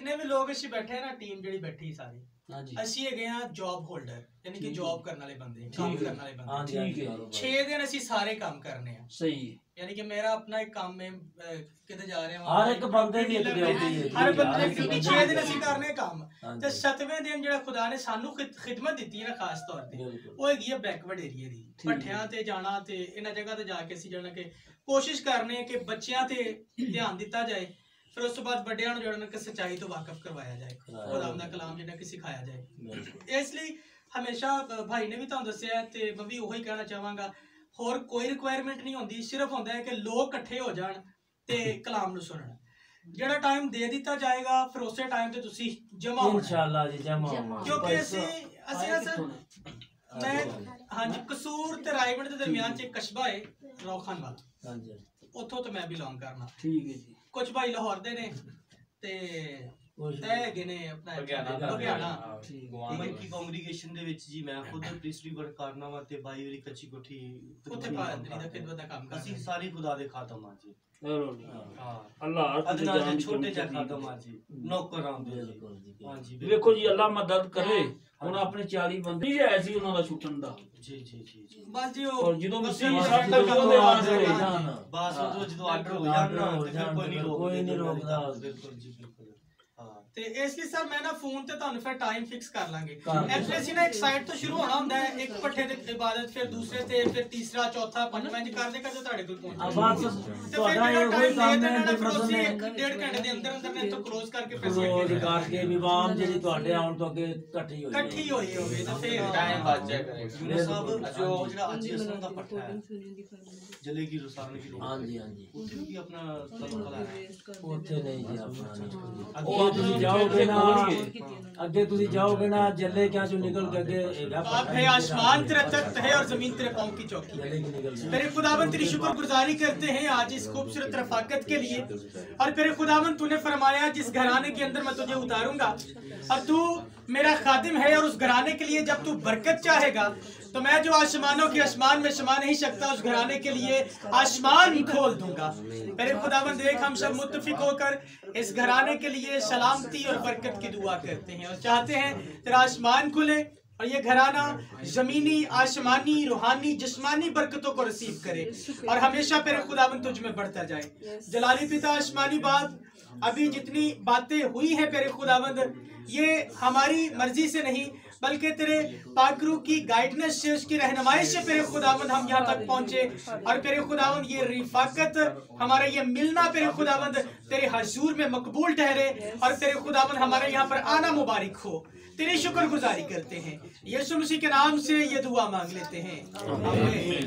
जितने भी लोग इसी बैठे हैं ना, टीम ਜਿਹੜੀ बैठी सारी ਅਸੀਂ ਹੈਗੇ ਆ ਜੌਬ ਹੋਲਡਰ, ਯਾਨੀ ਕਿ ਜੌਬ ਕਰਨ ਵਾਲੇ ਬੰਦੇ, ਕੰਮ ਕਰਨ ਵਾਲੇ ਬੰਦੇ। ਠੀਕ ਹੈ। 6 ਦਿਨ ਅਸੀਂ ਸਾਰੇ ਕੰਮ ਕਰਨੇ ਆ। ਸਹੀ ਹੈ। यानी कि मेरा अपना एक काम में किधर जा रहे हैं, हर एक बंदे ਦੀ ਇੱਕ ਡਿਊਟੀ ਹੈ, ਹਰ ਬੰਦੇ ਦੀ ਡਿਊਟੀ 6 ਦਿਨ ਅਸੀਂ ਕਰਨੇ ਕੰਮ। ਤੇ 7ਵੇਂ ਦਿਨ ਜਿਹੜਾ ਖੁਦਾ ਨੇ ਸਾਨੂੰ ਖਿਦਮਤ ਦਿੱਤੀ ਹੈ ਨਾ, ਖਾਸ ਤੌਰ ਤੇ ਉਹ ਹੈਗੀ ਹੈ ਬੈਕਵਰਡ ਏਰੀਆ ਦੀ। ਭੱਠਿਆਂ ਤੇ ਜਾਣਾ ਤੇ ਇਹਨਾਂ ਜਗ੍ਹਾ ਤੇ ਜਾ ਕੇ ਅਸੀਂ ਜਾਣਾ ਕਿ ਕੋਸ਼ਿਸ਼ ਕਰਨੇ ਕਿ ਬੱਚਿਆਂ ਤੇ ਧਿਆਨ ਦਿੱਤਾ ਜਾਏ, फिर उस तो बाद बड़िया जोड़ना कि सच्चाई तो वाकफ करवाया जाए, खुदा दा कलाम जिन्हें कि सिखाया जाए। इसलिए हमेशा भाई ने भी तुहानू दस्सिया ते मैं भी वही कहना चाहांगा, होर कोई रिक्वायरमेंट नहीं होंदी, सिर्फ होंदा है कि लोग इकट्ठे हो जान ते कलाम नू सुनन। जेड़ा टाइम दे दिता जाएगा फिर उस टाइम ते तुसी जमा होना इंशाअल्लाह जी, जमा होना। क्योंकि ਅਸੀਂ मैं हां जी कसूर ते रायगढ़ दे दरमियान च एक कस्बा है रौखान वाला, हां जी ਉੱਥੋਂ तो मैं बिलोंग करना। ठीक है जी। कुछ भाई लाहौर दे ने ते ਹੈਗੇ ਨੇ ਆਪਣਾ ਲੁਧਿਆਣਾ की कांग्रीगेशन ਦੇ ਵਿੱਚ ਜੀ। ਮੈਂ ਖੁਦ ਪ੍ਰੀਸਟਰੀ ਵਰਕ ਕਰਨਾ ਵਾ ਤੇ ਬਾਈ ਵਾਲੀ ਕੱਚੀ ਕੋਠੀ ਉੱਥੇ ਪਾਦਰੀ ਦਾ ਖਿਦਮਤ ਦਾ ਕੰਮ ਕਰਦਾ। ਅਸੀਂ ਸਾਰੇ ਖੁਦਾ ਦੇ ਖਾਤਮ ਆ ਜੀ। ਅੱਲਾਹ ਅਦਨਾ ਦੇ ਛੋਟੇ ਜਿਹੇ ਖਾਤਮ ਆ ਜੀ, ਨੌਕਰ ਆਉਂਦੇ ਜੀ। ਹਾਂ ਜੀ ਵੇਖੋ ਜੀ, ਅੱਲਾਹ ਮਦਦ ਕਰੇ। ਹੁਣ ਆਪਣੇ 40 ਬੰਦੇ ਹੀ ਆਏ ਸੀ ਉਹਨਾਂ ਦਾ ਛੁੱਟਣ ਦਾ। ਜੀ ਜੀ ਜੀ ਬਸ ਜੀ ਉਹ ਜਦੋਂ ਮਸੀਹ ਸਾਡਾ ਕੰਮ ਦੇ ਵਾਸਤੇ ਬਸ ਜਦੋਂ ਆਰਡਰ ਹੋ ਜਾਣਾ ਕੋਈ ਨਹੀਂ ਰੋਕਦਾ। ਬਿਲਕੁਲ ਜੀ ਬਿਲकुल। ਤੇ ਇਸ ਲਈ ਸਰ ਮੈਂ ਨਾ ਫੋਨ ਤੇ ਤੁਹਾਨੂੰ ਫਿਰ ਟਾਈਮ ਫਿਕਸ ਕਰ ਲਾਂਗੇ। ਐਕਚੁਅਲੀ ਨਾ ਇੱਕ ਸਾਈਡ ਤੋਂ ਸ਼ੁਰੂ ਹੋਣਾ ਹੁੰਦਾ ਹੈ, ਇੱਕ ਪੱਠੇ ਤੇ ਇਬਾਦਤ, ਫਿਰ ਦੂਸਰੇ ਤੇ, ਫਿਰ ਤੀਸਰਾ, ਚੌਥਾ, ਪੰਜਵਾਂ ਇੰਜ ਕਰਦੇ ਕਰਦੇ ਤੁਹਾਡੇ ਕੋਲ ਪਹੁੰਚਣਾ। ਤੇ ਫਿਰ ਜਿਹੜਾ ਟਾਈਮ ਦੇ ਦੇਣਾ ਫਿਰ ਉਸੇ 1.5 ਘੰਟੇ ਦੇ ਅੰਦਰ ਅੰਦਰ ਨੇ ਤੋਂ ਕਲੋਜ਼ ਕਰਕੇ ਫਿਰ ਕਲੋਜ਼ ਕਰਕੇ ਵਿਵਾਮ ਜਿਹੜੀ ਤੁਹਾਡੇ ਆਉਣ ਤੋਂ ਅੱਗੇ ਇਕੱਠੀ ਹੋਈ ਹੋਵੇ ਤਾਂ ਫਿਰ ਟਾਈਮ ਬਚ ਜਾਇਆ ਕਰੇਗਾ। ਸਭ ਜੋ ਜਿਹੜਾ ਅੱਜ ਅਸਲ ਦਾ ਪੱਠਾ ਹੈ ਜਲੇਗੀ ਰਸਾਰਨ ਕੀ। ਹਾਂ ਜੀ ਹਾਂ ਜੀ। ਉੱਥੇ ਵੀ ਆਪਣਾ ਤਬਕਾ ਹੈ, ਉੱਥੇ ਨਹੀਂ ਜੀ ਆਪਣਾ ਉਹ ਤੁਸੀਂ जाओगे ना, आगे तुसी जाओगे ना जल्ले क्या जो निकल के आगे आप है। आसमान तेरा तख्त है और जमीन तेरे पांव की चौकी है। मेरे खुदावन तेरी शुक्रगुजारी करते हैं आज इस खूबसूरत रफाकत के लिए। और मेरे खुदावन तूने फरमाया जिस घराने के अंदर मैं तुझे उतारूंगा और तू मेरा खादिम है, और उस घराने के लिए जब तू बरकत चाहेगा तो मैं जो आसमानों के आसमान में समा नहीं सकता उस घराने के लिए आसमान खोल दूंगा। मेरे खुदावंद देख हम सब मुत्तफिक होकर इस घराने के लिए सलामती और बरकत की दुआ करते हैं और चाहते हैं तेरा आसमान खुले और ये घराना जमीनी, आसमानी, रूहानी, जिस्मानी बरकतों को रिसीव करे और हमेशा मेरे खुदावंद तुझ में बढ़ता जाए। जलाली पिता आसमानी बाप, अभी जितनी बातें हुई है मेरे खुदावंद ये हमारी मर्जी से नहीं बल्कि तेरे पाकरू की गाइडेंस से, उसकी रहनुमाई से मेरे खुदावंद हम यहाँ तक पहुँचे। और मेरे खुदावंद ये रिफाकत, हमारा ये मिलना मेरे खुदावंद तेरे हजूर में मकबूल ठहरे और तेरे खुदावंद हमारे यहाँ पर आना मुबारक हो। तेरी शुक्रगुजारी करते हैं, यीशु मसीह के नाम से ये दुआ मांग लेते हैं, आमीन।